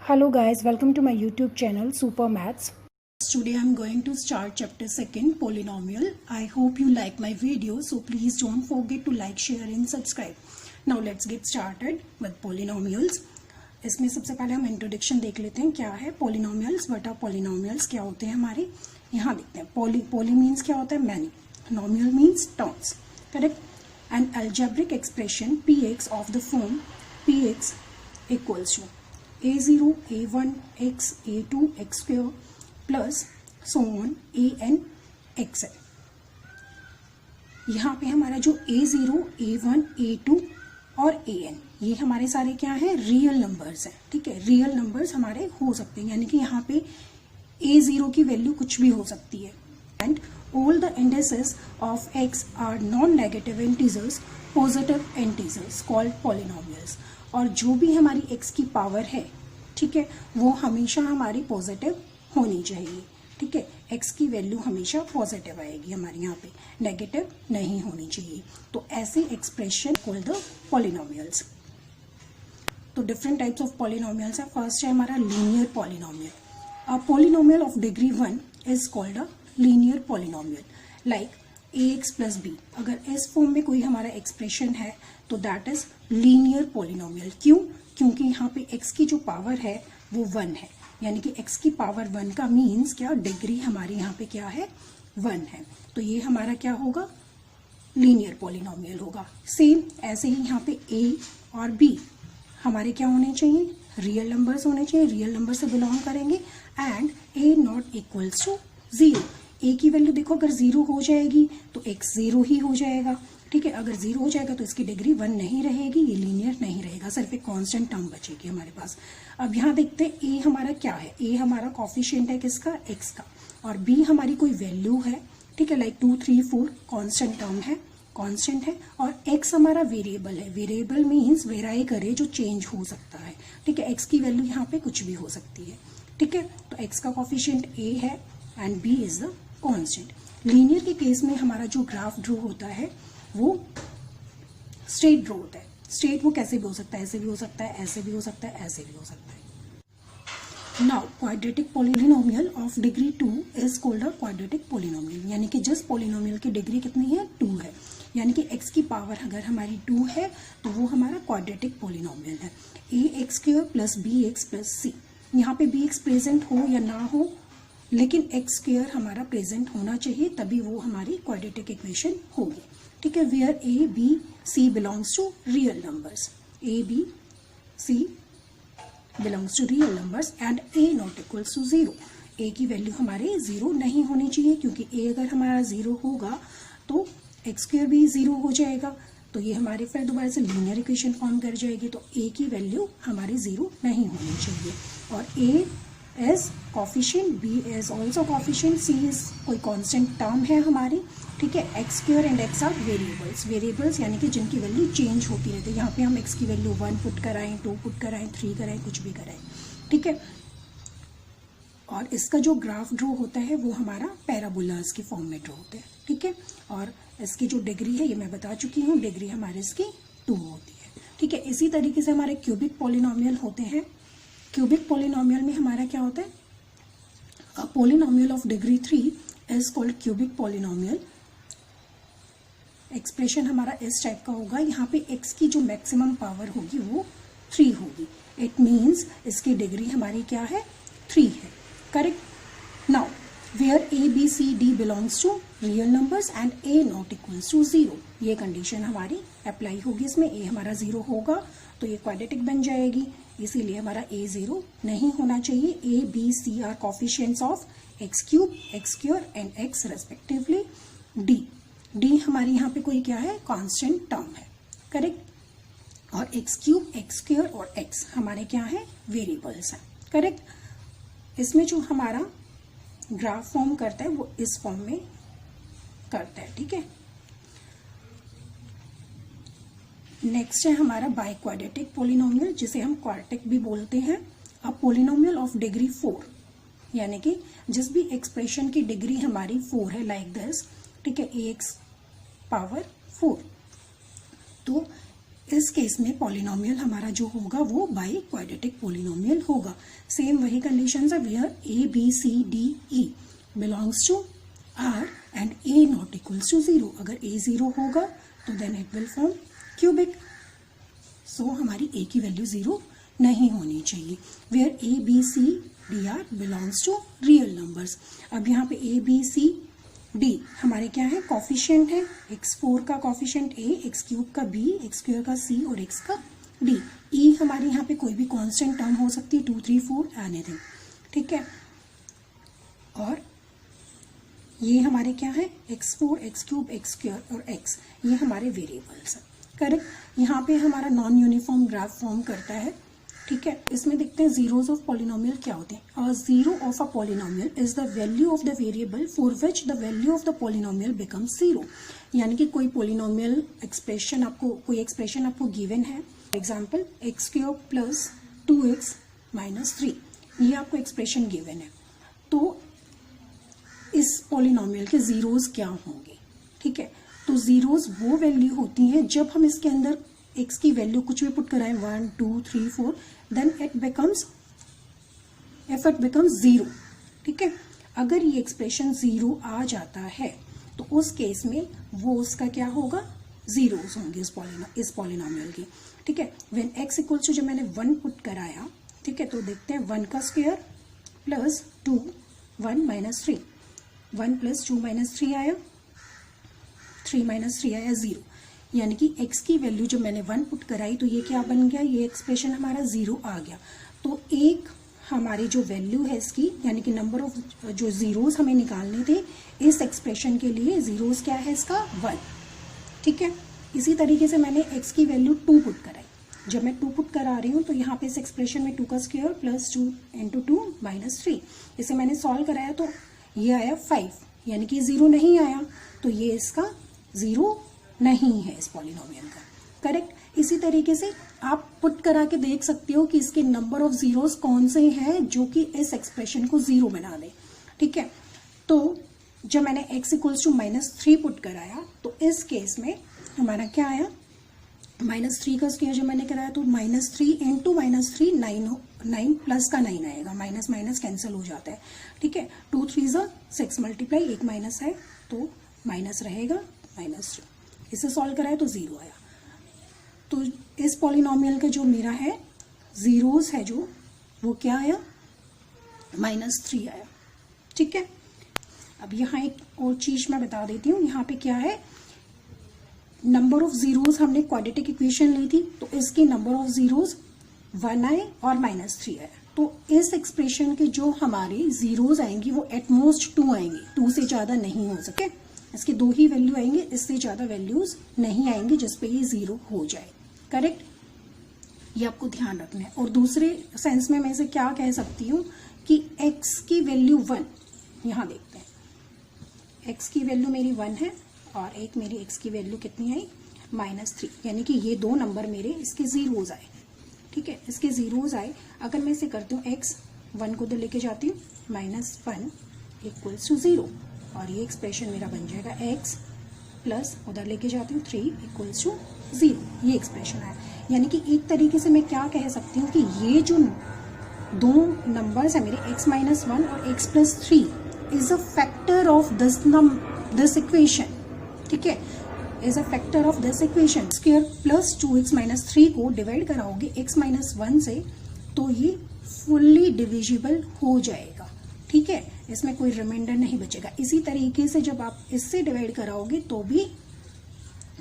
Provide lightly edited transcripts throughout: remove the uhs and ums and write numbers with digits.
Hello guys, welcome to my YouTube channel Super Maths. Today I am going to start chapter 2 polynomial. I hope you like my video, so please don't forget to like, share and subscribe. Now let's get started with polynomials. इसमें सबसे पहले हम introduction देख लेते हैं क्या है polynomials. What are polynomials, क्या होते हैं हमारे. यहाँ देखते हैं पॉली मीन्स क्या होता है, many. Nomial means terms, correct. An algebraic expression px of the form px equals to a0 a1 x a2 x square plus so on an x है. यहाँ पे हमारा जो a0 a1 a2 और an ये हमारे सारे क्या है, रियल नंबर्स हैं. ठीक है, रियल नंबर्स हमारे हो सकते हैं, यानी कि यहाँ पे a0 की वैल्यू कुछ भी हो सकती है. And all the indices of x are non negative integers positive integers called polynomials. और जो भी हमारी x की पावर है, ठीक है, वो हमेशा हमारी पॉजिटिव होनी चाहिए. ठीक है, x की वैल्यू हमेशा पॉजिटिव आएगी हमारे, यहाँ पे नेगेटिव नहीं होनी चाहिए. तो ऐसे एक्सप्रेशन कॉल्ड द पॉलिनोमियल्स. तो डिफरेंट टाइप्स ऑफ पॉलिनोमियल्स है. फर्स्ट है हमारा linear polynomial. A polynomial of degree 1 is called a linear polynomial. Like ax plus B. अगर इस फॉर्म में कोई हमारा एक्सप्रेशन है तो दैट इज लीनियर पॉलिनोमियल. क्यों? क्योंकि यहाँ पे x की जो पावर है वो 1 है, यानी कि x की पावर 1 का मीन्स क्या, डिग्री हमारे यहाँ पे क्या है, 1 है. तो ये हमारा क्या होगा, लीनियर पॉलिनोमियल होगा. सेम ऐसे ही यहाँ पे a और b हमारे क्या होने चाहिए, रियल नंबर्स होने चाहिए, रियल नंबर से बिलोंग करेंगे. And a not equals to 0. a की वैल्यू देखो अगर 0 हो जाएगी तो x 0 ही हो जाएगा. ठीक है, अगर 0 हो जाएगा तो इसकी डिग्री 1 नहीं रहेगी, ये लीनियर नहीं रहेगा, सिर्फ एक कांस्टेंट टर्म बचेगी हमारे पास. अब यहाँ देखते हैं a हमारा क्या है. a हमारा कॉफिशिएंट है किसका, x का. और b हमारी कोई वैल्यू है, ठीक है, लाइक 2 3 4 कांस्टेंट टर्म है, कांस्टेंट है. और x हमारा वेरिएबल है. वेरिएबल मीन्स वेराई करे, जो चेंज हो सकता है. ठीक है, x की वैल्यू यहाँ पे कुछ भी हो सकती है. ठीक है, तो x का कॉफिशिएंट a है and b is the constant. Linear के केस में हमारा जो ग्राफ ड्रॉ होता है वो स्ट्रेट ड्रॉ होता है. स्ट्रेट वो कैसे भी हो सकता है, ऐसे भी हो सकता है, ऐसे भी हो सकता है, ऐसे भी हो सकता है. Now quadratic polynomial of degree 2 is called a quadratic polynomial. यानी कि जिस पॉलिनोमियल की डिग्री कितनी है, 2 है, यानी कि x की पावर अगर हमारी 2 है तो वो हमारा क्वाड्रेटिक पॉलिनोमियल है. ax square plus bx plus c. यहाँ पे bx प्रेजेंट हो या ना हो, लेकिन x स्क्वायर हमारा प्रेजेंट होना चाहिए, तभी वो हमारी क्वाड्रेटिक इक्वेशन होगी. ठीक है, where a b c belongs to real numbers. a b c belongs to real numbers and a not equals to 0. a की वैल्यू हमारे 0 नहीं होनी चाहिए, क्योंकि a अगर हमारा 0 होगा तो x स्क्वायर भी 0 हो जाएगा. तो ये हमारे फिर दोबारा से लीनियर इक्वेशन फॉर्म कर जाएगी. तो a की वैल्यू हमारी 0 नहीं होनी चाहिए. और a as coefficient, b as also coefficient, c is कोई कांस्टेंट टर्म है हमारी. ठीक है, x square and x are variables. Variables यानी कि जिनकी वैल्यू चेंज होती रहती है. यहाँ पे हम x की वैल्यू 1 पुट कराएं, 2 पुट कराएं, 3 कराएं, कुछ भी कराएं. ठीक है, और इसका जो ग्राफ ड्रॉ होता है वो हमारा पैराबोलास के फॉर्म में ड्रॉ होता है. ठीक है, और इसकी जो डिग्री है ये मैं बता चुकी हूँ, डिग्री हमारे इसकी 2 होती है. ठीक है, इसी तरीके से हमारे क्यूबिक पॉलिनोमियल होते हैं. क्यूबिक पॉलिनोमियल में हमारा क्या होता है, अ polynomial of degree 3 is called cubic polynomial. Expression हमारा इस टाइप का होगा. यहाँ पे x की जो मैक्सिमम पावर होगी वो 3 होगी. इट मीन्स इसकी डिग्री हमारी क्या है, 3 है. Correct. Now where a b c d belongs to real numbers and a not equals to 0. ये कंडीशन हमारी अप्लाई होगी. इसमें a हमारा 0 होगा तो ये क्वाड्रेटिक बन जाएगी, इसीलिए हमारा a 0 नहीं होना चाहिए. a b c are coefficients of x cube, x square and x respectively. d हमारी यहाँ पे कोई क्या है, कांस्टेंट टर्म है. करेक्ट. और x क्यूब, x स्क्वायर और x हमारे क्या है, वेरिएबल्स हैं. करेक्ट. इसमें जो हमारा ग्राफ फॉर्म करता है वो इस फॉर्म में करता है. ठीक है, नेक्स्ट है हमारा बाई क्वाड्रेटिक पॉलिनोमियल, जिसे हम क्वाड्रेटिक भी बोलते हैं. अब पॉलिनोमियल ऑफ डिग्री 4, यानी कि जिस भी एक्सप्रेशन की डिग्री हमारी 4 है, लाइक दिस. ठीक है, ax पावर 4. तो इस केस में पॉलिनोमियल हमारा जो होगा वो बाई क्वाड्रेटिक पॉलिनोमियल होगा। सेम वही कंडीशन है, where A B C D E belongs to R and A not equals to 0। अगर ए 0 होगा तो then it will form cubic. So हमारी ए की वैल्यू 0 नहीं होनी चाहिए। Where A B C D are belongs to real numbers. अब यहाँ पे ए बी सी डी हमारे क्या है, कॉफिशिएंट है। x4 का कॉफिशिएंट a, x³ का b, x² का c और x का d। e हमारे यहाँ पे कोई भी कांस्टेंट टर्म हो सकती है, 2 3 4 एनीथिंग, ठीक है। और ये हमारे क्या है, x4, x³, x² और x, ये हमारे वेरिएबल्स हैं, करेक्ट। यहाँ पे हमारा नॉन यूनिफॉर्म ग्राफ फॉर्म करता है, ठीक है। इसमें देखते हैं जीरोज ऑफ पॉलिनोमियल क्या होते हैं। A zero of a polynomial is the value of the variable for which the value of the polynomial becomes 0। यानी कि कोई पॉलिनोमियल एक्सप्रेशन आपको, कोई एक्सप्रेशन आपको गिवन है, example x³ plus 2x minus 3, ये आपको एक्सप्रेशन गिवन है। तो इस पॉलिनोमियल के जीरोज क्या होंगे, ठीक है। तो जीरोज वो वैल्यू होती हैं जब हम इसके अंदर x की वैल्यू कुछ भी पुट कराएं, 1 2 3 4, देन इट बिकम्स 0, ठीक है। अगर ये एक्सप्रेशन 0 आ जाता है तो उस केस में वो उसका क्या होगा, जीरोस होंगे इस पॉलिनोमियल के, ठीक है। व्हेन x इक्वल्स टू, जब मैंने 1 पुट कराया, ठीक है, तो देखते हैं 1 का square plus 2 1 minus 3, 1 plus 2 minus 3 आया, 3 माइनस 3 आया 0। यानी कि x की वैल्यू जब मैंने 1 पुट कराई तो ये क्या बन गया, ये एक्सप्रेशन हमारा 0 आ गया। तो एक हमारी जो वैल्यू है इसकी, यानी कि नंबर ऑफ जो जीरोस हमें निकालने थे इस एक्सप्रेशन के लिए, जीरोस क्या है इसका 1, ठीक है। इसी तरीके से मैंने x की वैल्यू 2 पुट कराई। जब मैं 2 पुट करा रही हूँ तो यहाँ पे इस एक्सप्रेशन में 2 का स्क्वायर प्लस 2 इंटू 2 माइनस 3, इसे मैंने सॉल्व कराया तो ये आया 5, यानी कि 0 नहीं आया, तो ये इसका 0 नहीं है इस पॉलिनोमियल का, करेक्ट। इसी तरीके से आप पुट करा के देख सकते हो कि इसके नंबर ऑफ जीरोस कौन से हैं जो कि इस एक्सप्रेशन को 0 बना दे, ठीक है। तो जब मैंने x इक्वल्स टू -3 पुट कराया तो इस केस में हमारा क्या आया, -3 का स्क्वायर जब मैंने कराया तो -3 इंटू -3 9 प्लस का 9 आएगा, माइनस माइनस कैंसिल हो जाता है, ठीक है। 2 3 6 मल्टीप्लाई, एक माइनस है तो माइनस रहेगा, -3, इसे सॉल्व कराया तो 0 आया। तो इस पॉलिनोमियल का जो मेरा है जीरोस है जो, वो क्या आया, -3 आया, ठीक है। अब यहाँ एक और चीज मैं बता देती हूँ, यहाँ पे क्या है, नंबर ऑफ जीरोस हमने क्वाड्रेटिक इक्वेशन ली थी, तो इसकी नंबर ऑफ जीरोस 1 आए और -3 आया। तो इस एक्सप्रेशन के जो हमारे जीरोस आएंगी वो एटमोस्ट 2 आएंगे, 2 से ज्यादा नहीं हो सके, इसके 2 ही वैल्यू आएंगे, इससे ज्यादा वैल्यूज नहीं आएंगे जिसपे ये 0 हो जाए, करेक्ट। ये आपको ध्यान रखना है। और दूसरे सेंस में मैं इसे क्या कह सकती हूँ कि x की वैल्यू 1, यहाँ देखते हैं x की वैल्यू मेरी 1 है और एक मेरी x की वैल्यू कितनी आई, -3, यानी कि ये 2 नंबर मेरे इसके जीरोज आए, ठीक है, इसके जीरोज आए। अगर मैं इसे करती हूँ x 1 को उधर लेके जाती हूँ, -1 इक्वल्स टू 0, और ये एक्सप्रेशन मेरा बन जाएगा x प्लस उधर लेके जाती हूँ 3 इक्वल्स टू 0, ये एक्सप्रेशन है। यानी कि एक तरीके से मैं क्या कह सकती हूँ कि ये जो 2 नंबर्स है मेरे x-1 और x+3 is a factor of this equation, ठीक है, is a factor of this equation. Square plus 2x-3 को डिवाइड कराओगे x-1 से तो ये फुल्ली डिविजिबल हो जाएगा, ठीक है, इसमें कोई रिमाइंडर नहीं बचेगा। इसी तरीके से जब आप इससे डिवाइड कराओगे तो भी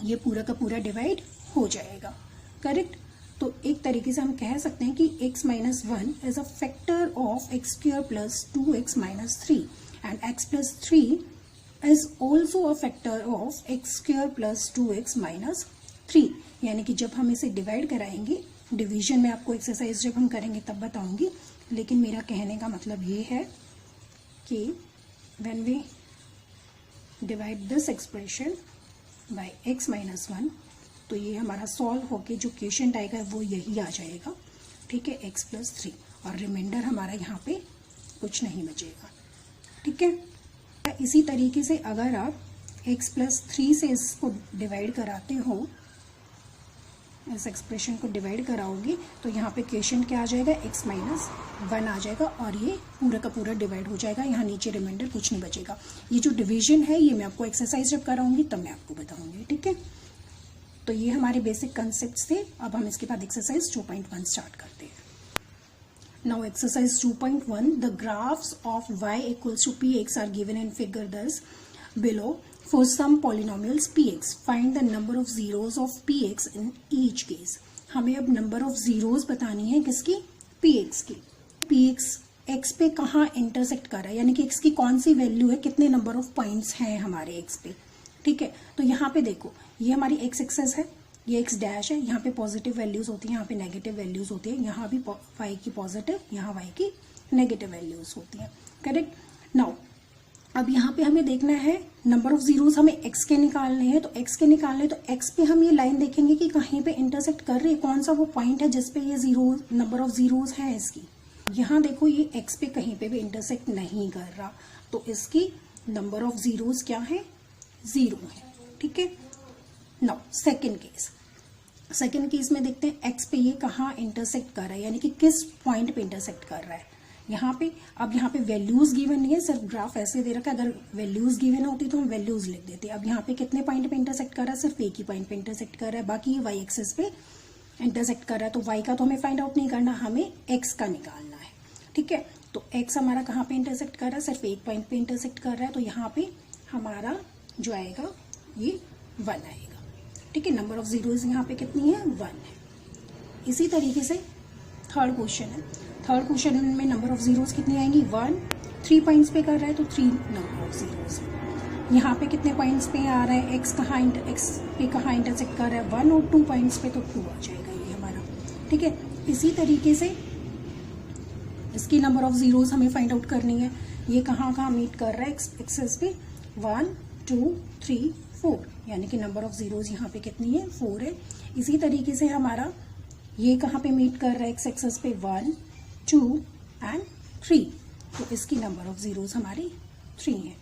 ये पूरा का पूरा डिवाइड हो जाएगा, करेक्ट। तो एक तरीके से हम कह सकते हैं कि x-1 is a factor of x² plus 2x minus 3 and x+3 is also a factor of x² plus 2x minus 3। यानी कि जब हम इसे डिवाइड कराएंगे, डिवीजन में आपको एक्सरसाइज जब हम करेंगे तब बताऊंगी, लेकिन मेरा कहने का मतलब ये है कि when we divide this expression by x-1 तो ये हमारा सॉल्व होके जो क्वेश्चन आएगा वो यही आ जाएगा, ठीक है, x+3, और रिमाइंडर हमारा यहाँ पे कुछ नहीं बचेगा, ठीक है। इसी तरीके से अगर आप x+3 से इसको डिवाइड कराते हो इस एक्सप्रेशन को डिवाइड कराओगे तो यहाँ पे क्वेश्चन क्या आ जाएगा, x माइनस 1 आ जाएगा और ये पूरा का पूरा डिवाइड हो जाएगा, यहाँ नीचे रिमाइंडर कुछ नहीं बचेगा। ये जो डिवीजन है ये मैं आपको एक्सरसाइज जब कराऊंगी तब मैं आपको बताऊंगी, ठीक है। तो ये हमारे बेसिक कंसेप्ट थे। अब हम इसके बाद एक्सरसाइज 2.1 स्टार्ट करते हैं। Now exercise 2.1, the graphs of y equals to px are given in figure दस below for some polynomials px find the number of zeros of px in each case। हमें अब नंबर ऑफ जीरोस बतानी है किसकी, px की। px x पे कहाँ intersect कर रहा है, यानी कि x की कौन सी वैल्यू है, कितने नंबर ऑफ पॉइंट्स हैं हमारे x पे, ठीक है। तो यहाँ पे देखो ये हमारी x एक्सेस है, ये x डैश है, यहाँ पे पॉजिटिव वैल्यूज होती है, यहाँ पे नेगेटिव वैल्यूज होती है, यहाँ भी y की पॉजिटिव, यहाँ y की नेगेटिव वैल्यूज होती हैं, करेक्ट। नाउ अब यहाँ पे हमें देखना है नंबर ऑफ जीरोस, हमें x के निकालने हैं। तो x के निकालने तो x पे हम ये लाइन देखेंगे कि कहीं पे इंटरसेक्ट कर रही है, कौन सा वो पॉइंट है जिसपे ये जीरो नंबर ऑफ जीरोस है इसकी। यहाँ देखो ये x पे कहीं पे भी इंटरसेक्ट नहीं कर रहा, तो इसकी नंबर ऑफ जीरोस क्या है, 0 है, ठीक है। नाउ सेकेंड केस में देखते हैं x पे ये कहाँ इंटरसेक्ट कर रहा है, यानी कि किस पॉइंट पे इंटरसेक्ट कर रहा है यहाँ पे। अब यहाँ पे वैल्यूज गिवन नहीं है, सिर्फ ग्राफ ऐसे दे रखा है, अगर वैल्यूज गिवन होती तो हम वैल्यूज लिख देते। अब यहाँ पे कितने पॉइंट पे इंटरसेक्ट कर रहा है, सिर्फ एक ही पॉइंट पे इंटरसेक्ट कर रहा है, बाकी ये वाई एक्सिस पे इंटरसेक्ट कर रहा है। तो वाई का तो हमें फाइंड आउट नहीं करना, हमें एक्स का निकालना है, ठीक है। तो एक्स हमारा कहाँ पे इंटरसेक्ट कर रहा है, सिर्फ एक पॉइंट पे इंटरसेक्ट कर रहा है, तो यहाँ पे हमारा जो आएगा ये 1 आएगा, ठीक है। नंबर ऑफ जीरोज यहाँ पे कितनी है, 1 है। इसी तरीके से थर्ड क्वेश्चन है, थर्ड क्वेश्चन में नंबर ऑफ जीरोस कितनी आएंगी, 1, 3 पॉइंट्स पे कर रहा है तो 3 नंबर ऑफ जीरोस है। यहाँ पे कितने पॉइंट्स पे आ रहा है, x पे कहाँ इंटरसेक्ट कर रहा है, 1, और 2 पॉइंट्स पे तो 2 आ जाएगा ये हमारा, ठीक है। इसी तरीके से इसकी नंबर ऑफ जीरोस हमें फाइंड आउट करनी है, ये कहाँ कहाँ मीट कर रहा है एक्सेस पे, 1, 2, 3, 4, यानी कि नंबर ऑफ जीरोस यहाँ पे कितनी है, 4 है। इसी तरीके से हमारा ये कहाँ पे मीट कर रहा है, एक्स एक्सेस पे 1, 2 एंड 3, तो इसकी नंबर ऑफ जीरोस हमारी 3 है।